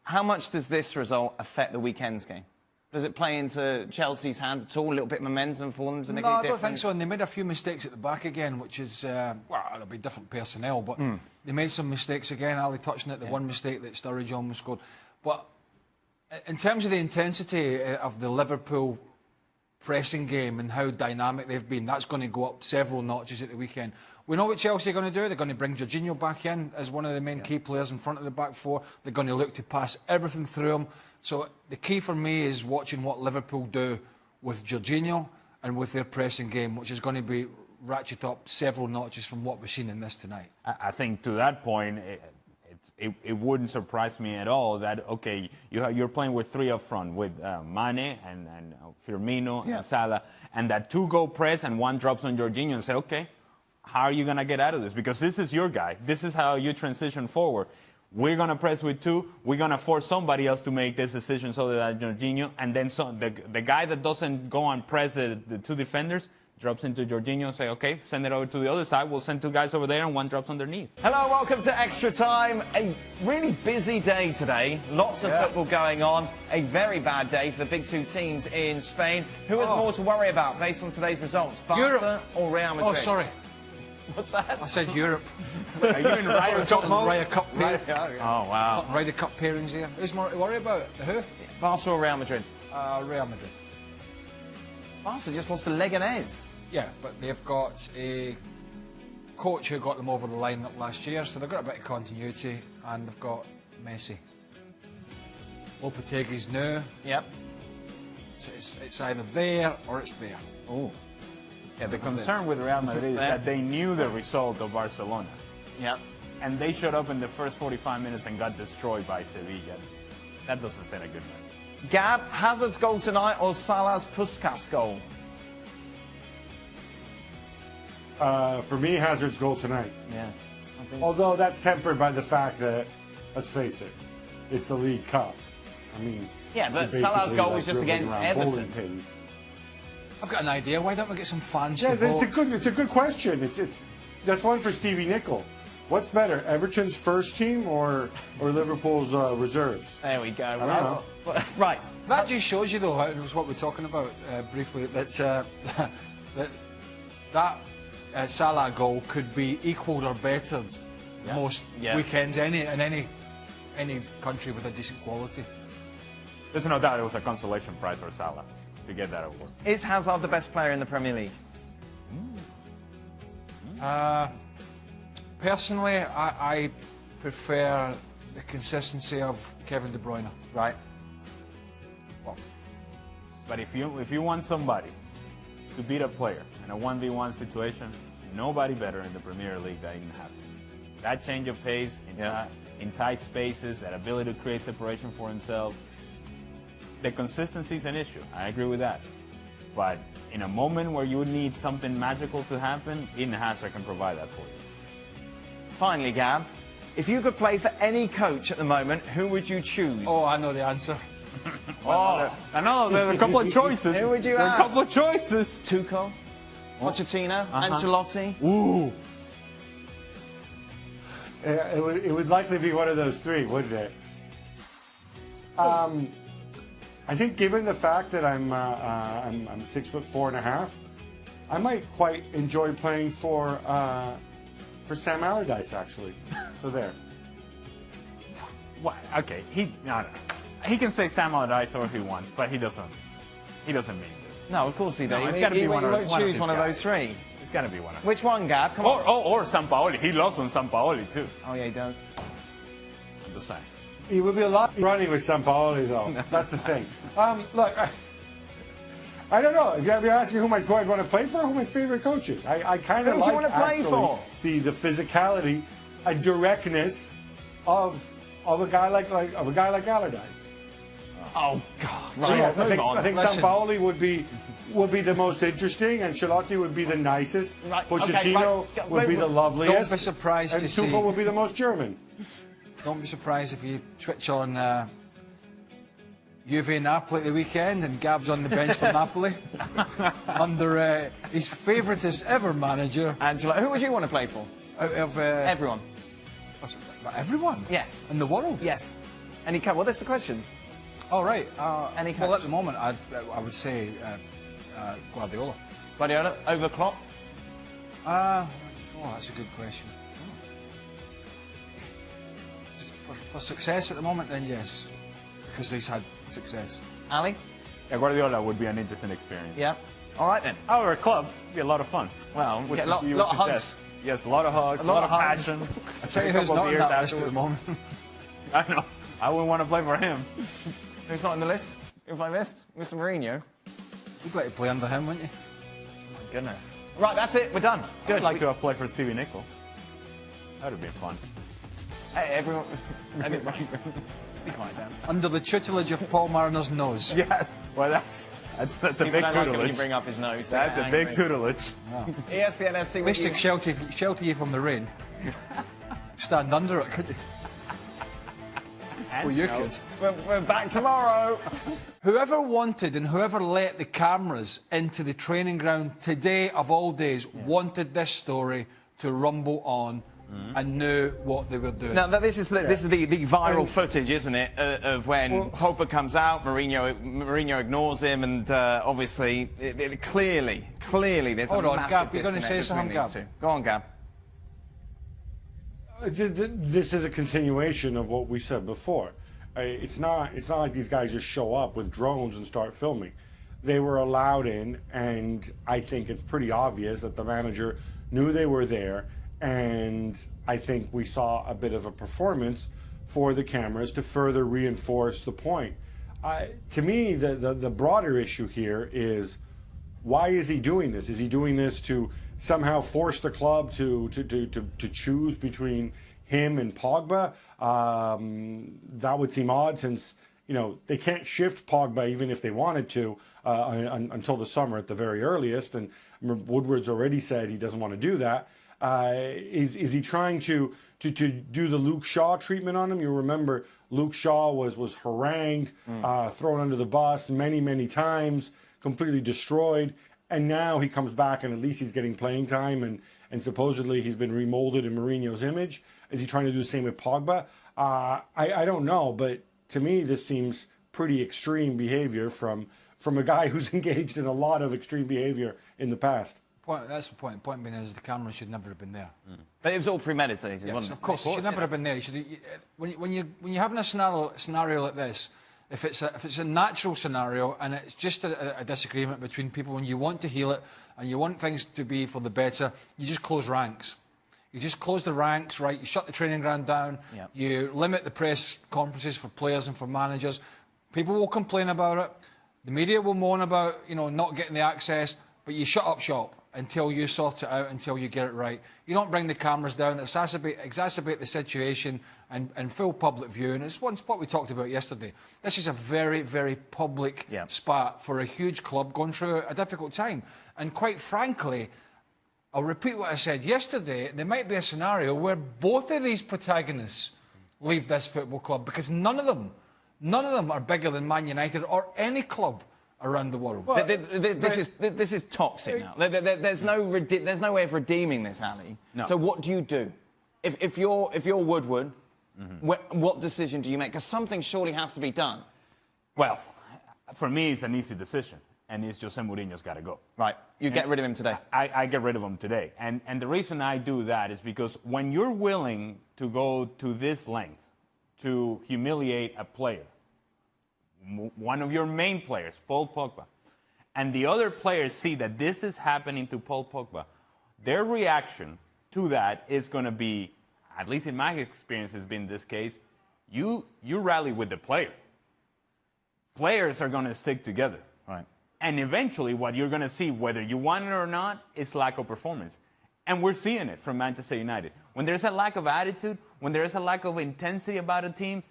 How much does this result affect the weekend's game? Does it play into Chelsea's hands at all? A little bit of momentum for them to make a difference? No, I don't think so. And they made a few mistakes at the back again, which is, well, it'll be different personnel, but they made some mistakes again. Ali touched on it, the one mistake that Sturridge almost scored. But in terms of the intensity of the Liverpool pressing game and how dynamic they've been, that's going to go up several notches at the weekend. We know what Chelsea are going to do. They're going to bring Jorginho back in as one of the main key players in front of the back four. They're going to look to pass everything through him. So the key for me is watching what Liverpool do with Jorginho and with their pressing game, which is going to be ratchet up several notches from what we've seen in this tonight. I think to that point, it wouldn't surprise me at all that, okay, you're playing with three up front, with Mane and Firmino and Salah, and that two-go press and one drops on Jorginho and say, okay, how are you going to get out of this? Because this is your guy. This is how you transition forward. We're going to press with two. We're going to force somebody else to make this decision so that Jorginho, and then the guy that doesn't go and press the two defenders drops into Jorginho and say, okay, send it over to the other side. We'll send two guys over there and one drops underneath. Hello, welcome to Extra Time. A really busy day today. Lots of football going on. A very bad day for the big two teams in Spain. Who has more to worry about based on today's results? Barca or Real Madrid? Oh, sorry. What's that? I said Europe. Are you in Ryder Cup mode? Ryder Cup pair. Oh, wow. Ryder Cup pairings here. Who's more to worry about? Who? Barca or Real Madrid? Real Madrid. Barca just wants to Leganés. Yeah, but they've got a coach who got them over the line last year, so they've got a bit of continuity, and they've got Messi. Lopetegui's new. Yep. It's either there or it's there. Oh. Yeah, the concern with Real Madrid is that they knew the result of Barcelona. Yep. And they showed up in the first 45 minutes and got destroyed by Sevilla. That doesn't send a good message. Gab, Hazard's goal tonight or Salah's Puskas goal? For me, Hazard's goal tonight. Yeah. Although that's tempered by the fact that, let's face it, it's the League Cup. I mean, yeah, but Salah's goal was just against Everton. Pins. I've got an idea. Why don't we get some fans Yeah, to vote? it's a good question. That's one for Stevie Nicol. What's better, Everton's first team or Liverpool's reserves? There we go. I don't know. Right. That just shows you, though, it was what we're talking about briefly, that that Salah goal could be equalled or bettered most weekends in any country with a decent quality. There's no doubt it was a consolation prize for Salah to get that award. Is Hazard the best player in the Premier League? Personally, I prefer the consistency of Kevin De Bruyne. Right. Well, but if you want somebody to beat a player in a 1v1 situation, nobody better in the Premier League than Hazard. That change of pace in tight spaces, that ability to create separation for himself. The consistency is an issue. I agree with that. But in a moment where you need something magical to happen, Eden Hazard can provide that for you. Finally, Gab, if you could play for any coach at the moment, who would you choose? Oh, I know the answer. I know, there are a couple of choices. Who would you have? have? A couple of choices. Tuchel, Pochettino, Ancelotti. Ooh. It would likely be one of those three, wouldn't it? I think, given the fact that I'm 6'4.5", I might quite enjoy playing for Sam Allardyce, actually. So there. What? Okay, he can say Sam Allardyce or he wants, but he doesn't mean this. No, of course he doesn't. No, it's got to be he one won't choose one of those three. It's got to be one of them. Which one, Gab? Come on. Or Sampaoli. He loves on Sampaoli too. Oh yeah, he does. I'm just saying. He would be a lot running with Sampaoli, though. That's the thing. Look, I don't know. If you're asking who I'd want to play for, who my favorite coach is, I kind of like, who do you want to play for? The physicality and directness of a guy like Allardyce. Oh God! So Right. yes, I think Sampaoli would be the most interesting, and Ancelotti would be the nicest. Right. Pochettino would be the loveliest. Don't be surprised and to Tuchel see. would be the most German. Don't be surprised if you switch on Juve Napoli at the weekend and Gab's on the bench for Napoli under his favouriteest ever manager. Angelo, who would you want to play for? Out of Everyone. everyone? Yes. In the world? Yes. Any coach? Well, that's the question. Oh, right. Any well, coach? at the moment, I would say Guardiola. Guardiola over Klopp? That's a good question. Just for success at the moment, then yes, because he's had success. Ali? Yeah, Guardiola would be an interesting experience. Yeah. All right then. Our club would be a lot of fun. Well, Which get a lot of hugs. Yes, a lot of hugs, A lot of hugs. passion. I tell you who's not on that list at the moment. I know. I wouldn't want to play for him. Who's not on the list? Who's on the list? Mr. Mourinho. You'd like to play under him, wouldn't you? My goodness. Right, that's it. We're done. Good. I'd like to have played for Stevie Nicol. That would have been fun. Hey, everyone. Be quiet, Dan. Under the tutelage of Paul Marner's nose. Yes. Well, that's a People big don't like it when tutelage. you bring up his nose. That's a big tutelage. ESPN FC. At least it shelter you from the rain. Stand under it, could you? Well, you could. We're back tomorrow. Whoever wanted and whoever let the cameras into the training ground today of all days wanted this story to rumble on and knew what they were doing. Now, this is the viral footage, isn't it, of when Pogba comes out, Mourinho ignores him, and obviously, clearly, there's Hold a on, massive Gab, you're going to disconnect say something, between these Gab? two. Go on, Gab. This is a continuation of what we said before. It's not like these guys just show up with drones and start filming. They were allowed in, and I think it's pretty obvious that the manager knew they were there, and I think we saw a bit of a performance for the cameras to further reinforce the point. To me, the broader issue here is, why is he doing this? Is he doing this to somehow force the club to choose between him and Pogba? That would seem odd, since they can't shift Pogba even if they wanted to until the summer at the very earliest. And Woodward's already said he doesn't want to do that. Is he trying to do the Luke Shaw treatment on him? You remember Luke Shaw was harangued, thrown under the bus many times, completely destroyed, and now he comes back and at least he's getting playing time, and supposedly he's been remolded in Mourinho's image. Is he trying to do the same with Pogba? I don't know, but to me this seems pretty extreme behavior from a guy who's engaged in a lot of extreme behavior in the past. That's the point. Point being is the camera should never have been there. But it was all premeditated, Yes, wasn't it? of course, it should never have been there. When you're having a scenario like this, if it's a natural scenario and it's just a disagreement between people, and you want to heal it and you want things to be for the better, you just close ranks. You just close the ranks, right? You shut the training ground down. Yep. You limit the press conferences for players and for managers. People will complain about it. The media will moan about, not getting the access, but you shut up shop until you sort it out, until you get it right. You don't bring the cameras down, exacerbate the situation and full public view. And it's what we talked about yesterday. This is a very, very public spat for a huge club going through a difficult time. And quite frankly, I'll repeat what I said yesterday, there might be a scenario where both of these protagonists leave this football club, because none of them are bigger than Man United or any club around the world. Well, this is toxic now. There's no way of redeeming this, Ali. No. So what do you do? If you're Woodward, what decision do you make? Because something surely has to be done. Well, for me, it's an easy decision, and it's Jose Mourinho's got to go. Right. You get rid of him today. I get rid of him today. And the reason I do that is because when you're willing to go to this length to humiliate a player, one of your main players, Paul Pogba, and the other players see that this is happening to Paul Pogba, their reaction to that is going to be, at least in my experience has been this case, you rally with the player. Players are going to stick together. Right. And eventually what you're going to see, whether you want it or not, is lack of performance. And we're seeing it from Manchester United. When there's a lack of attitude, when there is a lack of intensity about a team,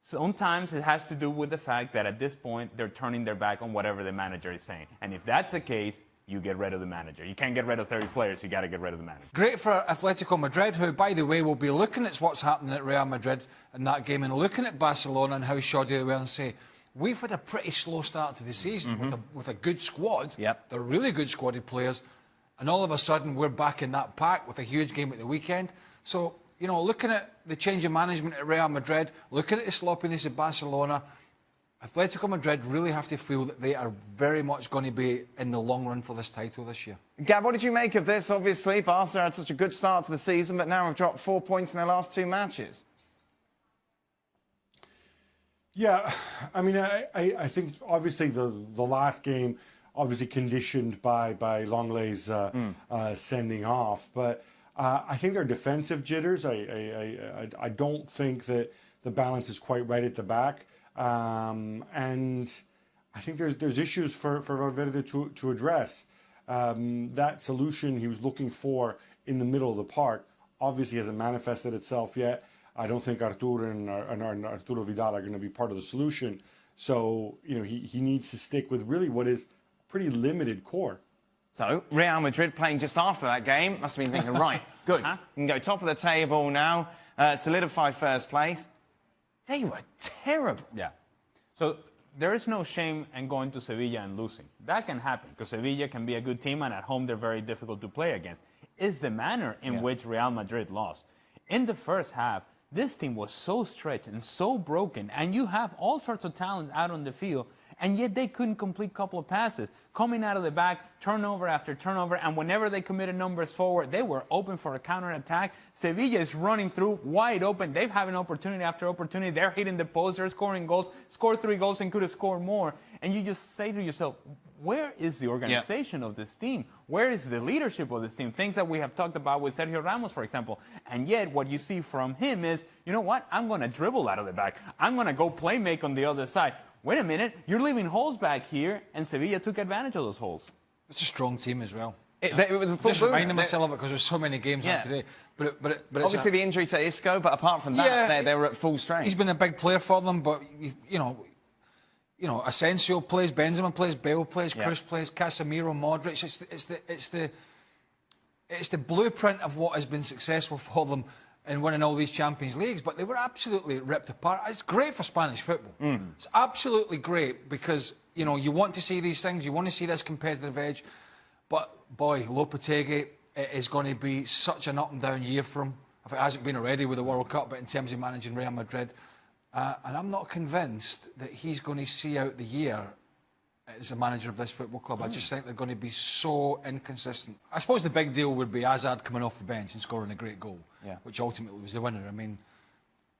sometimes it has to do with the fact that at this point they're turning their back on whatever the manager is saying. And if that's the case, you get rid of the manager. You can't get rid of 30 players, you got to get rid of the manager. Great for Atletico Madrid, who, by the way, will be looking at what's happening at Real Madrid in that game and looking at Barcelona and how shoddy they were, and say, we've had a pretty slow start to the season with a good squad. Yep. They're really good squadded players. And all of a sudden, we're back in that pack with a huge game at the weekend. So you know, looking at the change of management at Real Madrid, looking at the sloppiness of Barcelona, Atletico Madrid really have to feel that they are very much going to be in the long run for this title this year. Gav, what did you make of this? Obviously, Barca had such a good start to the season, but now have dropped 4 points in their last 2 matches. Yeah, I mean, I think obviously the last game, obviously conditioned by Lenglet's sending off, but I think they're defensive jitters. I don't think that the balance is quite right at the back. And I think there's issues for Valverde to address. That solution he was looking for in the middle of the park obviously hasn't manifested itself yet. I don't think Artur and Arturo Vidal are going to be part of the solution. So, you know, he needs to stick with really what is a pretty limited core. So, Real Madrid playing just after that game must have been thinking, right, good, you can go top of the table now, solidify first place. They were terrible. Yeah. So there is no shame in going to Sevilla and losing. That can happen because Sevilla can be a good team and at home they're very difficult to play against. It's the manner in which Real Madrid lost. In the first half, this team was so stretched and so broken, and you have all sorts of talent out on the field, and yet they couldn't complete a couple of passes. Coming out of the back, turnover after turnover, and whenever they committed numbers forward, they were open for a counterattack. Sevilla is running through wide open. They've had an opportunity after opportunity. They're hitting the post. They're scoring goals, scored 3 goals and could have scored more. And you just say to yourself, where is the organization of this team? Where is the leadership of this team? Things that we have talked about with Sergio Ramos, for example. And yet what you see from him is, you know what? I'm going to dribble out of the back. I'm going to go play make on the other side. Wait a minute, you're leaving holes back here, and Sevilla took advantage of those holes. It's a strong team as well. It was a full just reminding myself of it because there's so many games on today. But obviously the injury to Isco, but apart from that, they were at full strength. He's been a big player for them, but you know, Asensio plays, Benzema plays, Bale plays, Kroos plays, Casemiro, Modric. It's the blueprint of what has been successful for them in winning all these Champions Leagues, but they were absolutely ripped apart. It's great for Spanish football. It's absolutely great because, you know, you want to see these things, you want to see this competitive edge, but boy, Lopetegui, it is going to be such an up and down year for him, if it hasn't been already with the World Cup, but in terms of managing Real Madrid. And I'm not convinced that he's going to see out the year as a manager of this football club. I just think they're going to be so inconsistent. I suppose the big deal would be Hazard coming off the bench and scoring a great goal, which ultimately was the winner. I mean,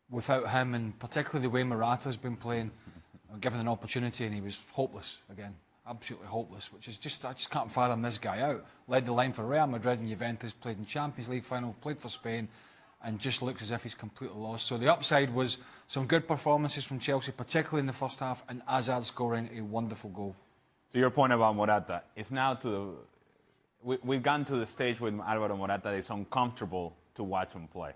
without him, and particularly the way Morata's been playing, given an opportunity, and he was hopeless again, absolutely hopeless, which is just, I just can't fathom this guy out. Led the line for Real Madrid and Juventus, played in Champions League final, played for Spain, and just looks as if he's completely lost. So the upside was some good performances from Chelsea, particularly in the first half, and Hazard scoring a wonderful goal. To your point about Morata, it's now to the... We've gotten to the stage with Alvaro Morata that it's uncomfortable to watch him play.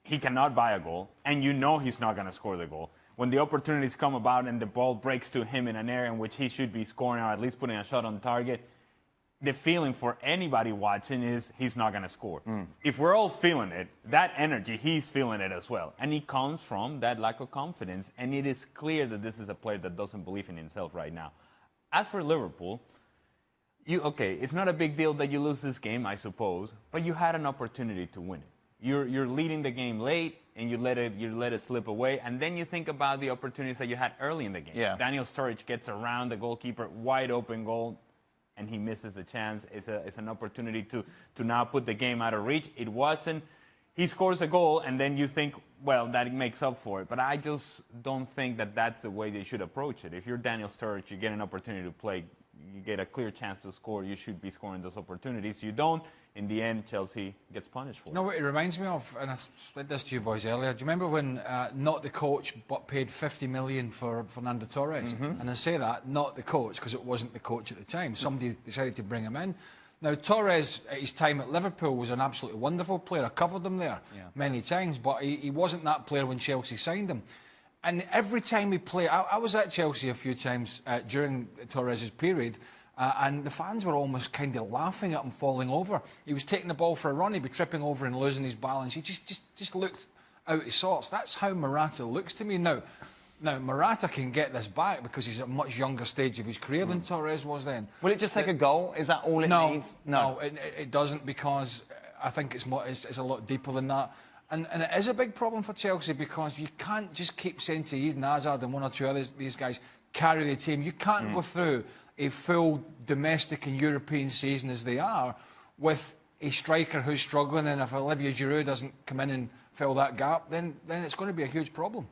He cannot buy a goal, and you know he's not going to score the goal. When the opportunities come about and the ball breaks to him in an area in which he should be scoring or at least putting a shot on target, the feeling for anybody watching is he's not going to score. If we're all feeling it, that energy, he's feeling it as well. And it comes from that lack of confidence. And it is clear that this is a player that doesn't believe in himself right now. As for Liverpool, it's not a big deal that you lose this game, I suppose, but you had an opportunity to win it. You're leading the game late, and you let it slip away. And then you think about the opportunities that you had early in the game. Daniel Sturridge gets around the goalkeeper, wide open goal, and he misses the chance. It's an opportunity to now put the game out of reach. It wasn't. He scores a goal, and then you think, well, that makes up for it. But I just don't think that that's the way they should approach it. If you're Daniel Sturridge, you get an opportunity to play, you get a clear chance to score, you should be scoring those opportunities. You don't. In the end, Chelsea gets punished for it. You know what it reminds me of, and I said this to you boys earlier, do you remember when not the coach but paid 50 million for Fernando Torres? And I say that, not the coach, because it wasn't the coach at the time. Somebody decided to bring him in. Now, Torres, at his time at Liverpool, was an absolutely wonderful player. I covered him there many times, but he wasn't that player when Chelsea signed him. And every time he played, I was at Chelsea a few times during Torres' period, and the fans were almost kind of laughing at him falling over. He was taking the ball for a run, he'd be tripping over and losing his balance. He just looked out of sorts. That's how Morata looks to me now. Now, Morata can get this back because he's at a much younger stage of his career than Torres was then. Will it just take a goal? Is that all it needs? No, it doesn't, because I think it's a lot deeper than that. And it is a big problem for Chelsea because you can't just keep saying to Eden Hazard and one or two others, these guys, carry the team. You can't go through a full domestic and European season as they are with a striker who's struggling, and if Olivier Giroud doesn't come in and fill that gap, then it's going to be a huge problem.